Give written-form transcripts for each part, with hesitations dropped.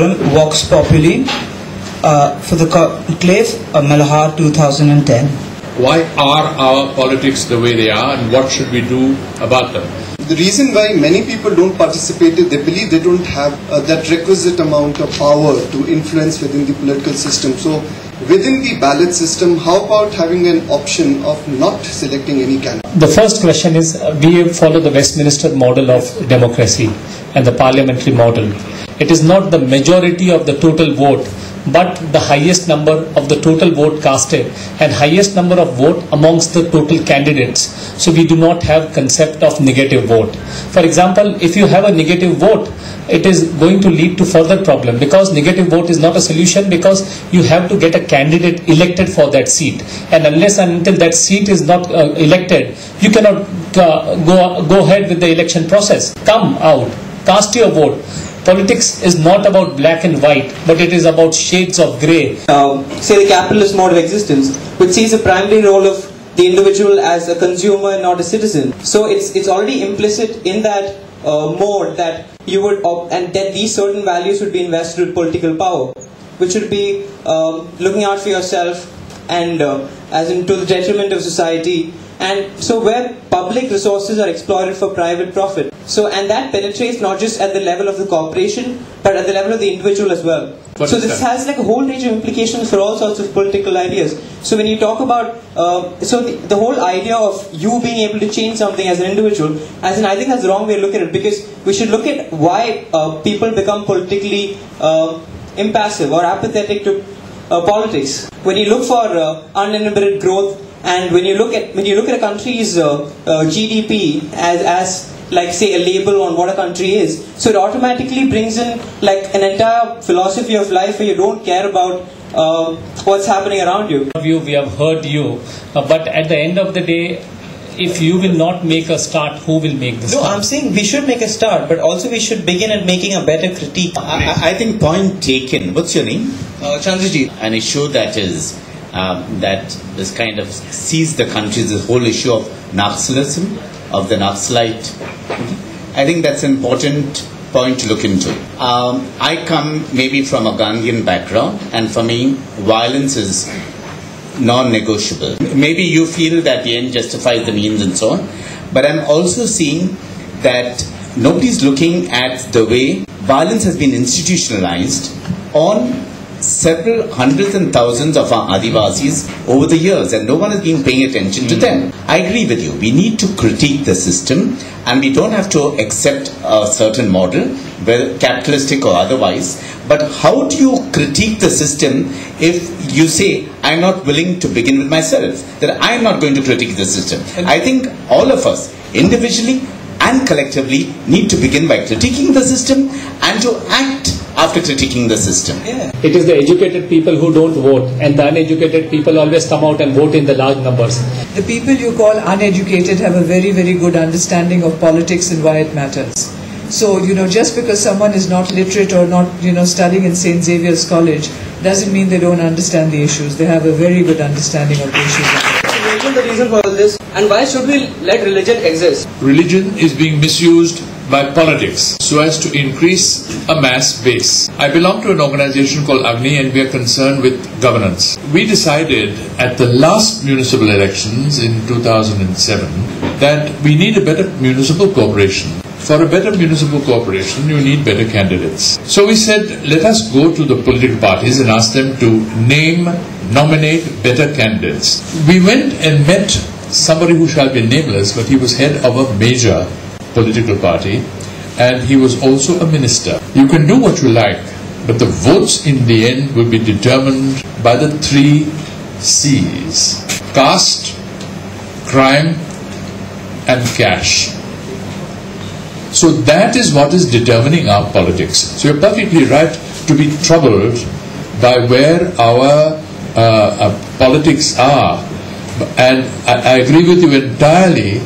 forum Vox Populi for the conclave Malhar 2010. Why are our politics the way they are, and what should we do about them? The reason why many people don't participate is they believe they don't have that requisite amount of power to influence within the political system. So within the ballot system, how about having an option of not selecting any candidate? The first question is, we follow the Westminster model of democracy and the parliamentary model. It is not the majority of the total vote, but the highest number of the total vote casted and highest number of vote amongst the total candidates. So we do not have concept of negative vote. For example, if you have a negative vote, it is going to lead to further problem, because negative vote is not a solution, because you have to get a candidate elected for that seat, and unless and until that seat is not elected, you cannot go ahead with the election process. Come out, cast your vote. Politics is not about black and white, but it is about shades of grey. Say the capitalist mode of existence, which sees the primary role of the individual as a consumer and not a citizen. So it's already implicit in that mode that you would, and that these certain values would be invested with political power, which would be looking out for yourself and as in to the detriment of society. And so where public resources are exploited for private profit. So, and that penetrates not just at the level of the corporation, but at the level of the individual as well. So this has like a whole range of implications for all sorts of political ideas. So when you talk about, the whole idea of you being able to change something as an individual, as in I think that's the wrong way to look at it, because we should look at why people become politically impassive or apathetic to politics. When you look for uninhibited growth, and when you look at a country's GDP as like say a label on what a country is, so it automatically brings in like an entire philosophy of life where you don't care about what's happening around you. We have heard you, but at the end of the day, if you will not make a start, who will make the start? No, I'm saying we should make a start, but also we should begin at making a better critique. I think point taken. What's your name? Chandrajit. An issue that is that this kind of sees the country as a whole issue of Naxalism, of the Naxalite. I think that's an important point to look into. I come maybe from a Gandhian background, and for me, violence is non-negotiable. Maybe you feel that the end justifies the means and so on, but I'm also seeing that nobody's looking at the way violence has been institutionalized on several hundreds and thousands of our Adivasis over the years, and no one has been paying attention to them. I agree with you. We need to critique the system, and we don't have to accept a certain model, whether capitalistic or otherwise. But how do you critique the system if you say, I'm not willing to begin with myself, that I'm not going to critique the system? I think all of us, individually and collectively, need to begin by critiquing the system and to act after critiquing the system. Yeah. It is the educated people who don't vote, and the uneducated people always come out and vote in the large numbers. The people you call uneducated have a very, very good understanding of politics and why it matters. So, just because someone is not literate or not, studying in St. Xavier's College, doesn't mean they don't understand the issues. They have a very good understanding of the issues. Religion, the reason for all this, and why should we let religion exist? Religion is being misused by politics so as to increase a mass base. I belong to an organization called Agni, and we are concerned with governance. We decided at the last municipal elections in 2007 that we need a better municipal corporation. For a better municipal corporation, you need better candidates. So we said, let us go to the political parties and ask them to nominate better candidates. We went and met somebody who shall be nameless, but he was head of a major political party, and he was also a minister. You can do what you like, but the votes in the end will be determined by the 3 C's: caste, crime, and cash. So that is what is determining our politics. So you're perfectly right to be troubled by where our politics are, and I agree with you entirely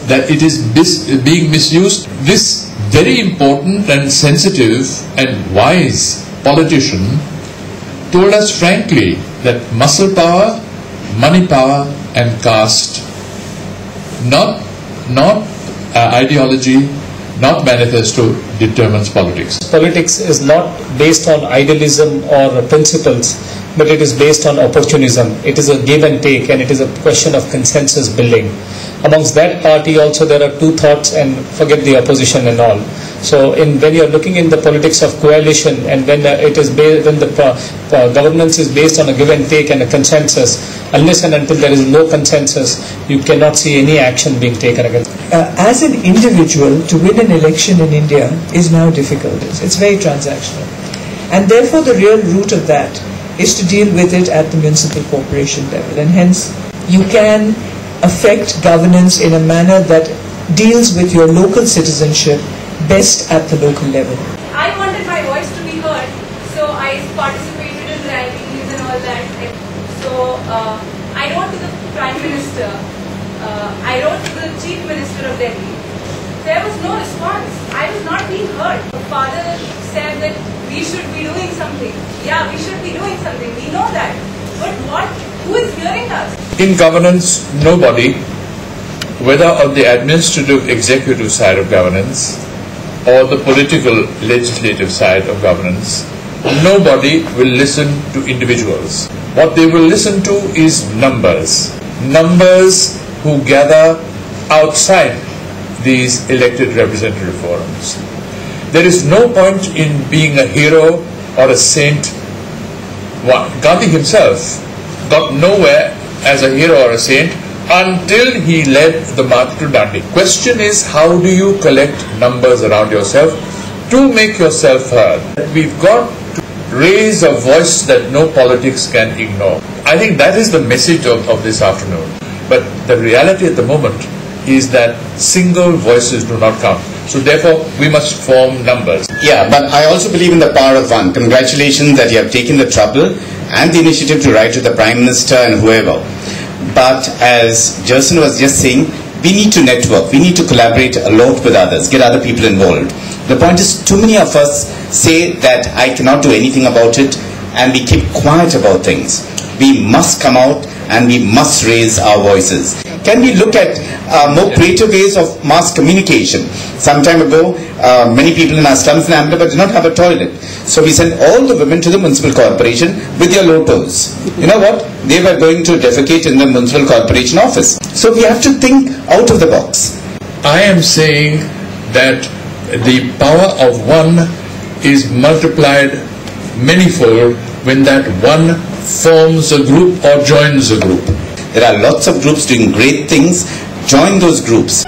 that it is being misused. This very important and sensitive and wise politician told us frankly that muscle power, money power and caste, not ideology, not manifesto, determines politics. Politics is not based on idealism or principles, but it is based on opportunism. It is a give and take, and it is a question of consensus building. Amongst that party also there are two thoughts, and forget the opposition and all. So when you are looking in the politics of coalition, and when the governance is based on a give and take and a consensus, unless and until there is no consensus, you cannot see any action being taken against. As an individual, to win an election in India is now difficult. It's very transactional. And therefore the real root of that is to deal with it at the municipal corporation level. And hence you can affect governance in a manner that deals with your local citizenship best at the local level. I wanted my voice to be heard, so I participated in rallies and all that. So I wrote to the Prime Minister, I wrote to the Chief Minister of Delhi. There was no response. I was not being heard. The father said that we should be doing something. Yeah, we should be doing something. We know that. But what? Who is hearing us? In governance, nobody, whether on the administrative executive side of governance or the political legislative side of governance, nobody will listen to individuals. What they will listen to is numbers. Numbers who gather outside these elected representative forums. There is no point in being a hero or a saint. Gandhi himself got nowhere as a hero or a saint until he led the march to Dandi. Question is, how do you collect numbers around yourself to make yourself heard? We've got to raise a voice that no politics can ignore. I think that is the message of this afternoon. But the reality at the moment is that single voices do not count. So therefore, we must form numbers. Yeah, but I also believe in the power of one. Congratulations that you have taken the trouble and the initiative to write to the Prime Minister and whoever. But as Gersun was just saying, we need to network, we need to collaborate a lot with others, get other people involved. The point is, too many of us say that I cannot do anything about it, and we keep quiet about things. We must come out and we must raise our voices. Can we look at more creative ways of mass communication? Some time ago, many people in our slums in Ahmedabad did not have a toilet. So we sent all the women to the municipal corporation with their lotos. You know what? They were going to defecate in the municipal corporation office. So we have to think out of the box. I am saying that the power of one is multiplied manyfold when that one forms a group or joins a group. There are lots of groups doing great things. Join those groups.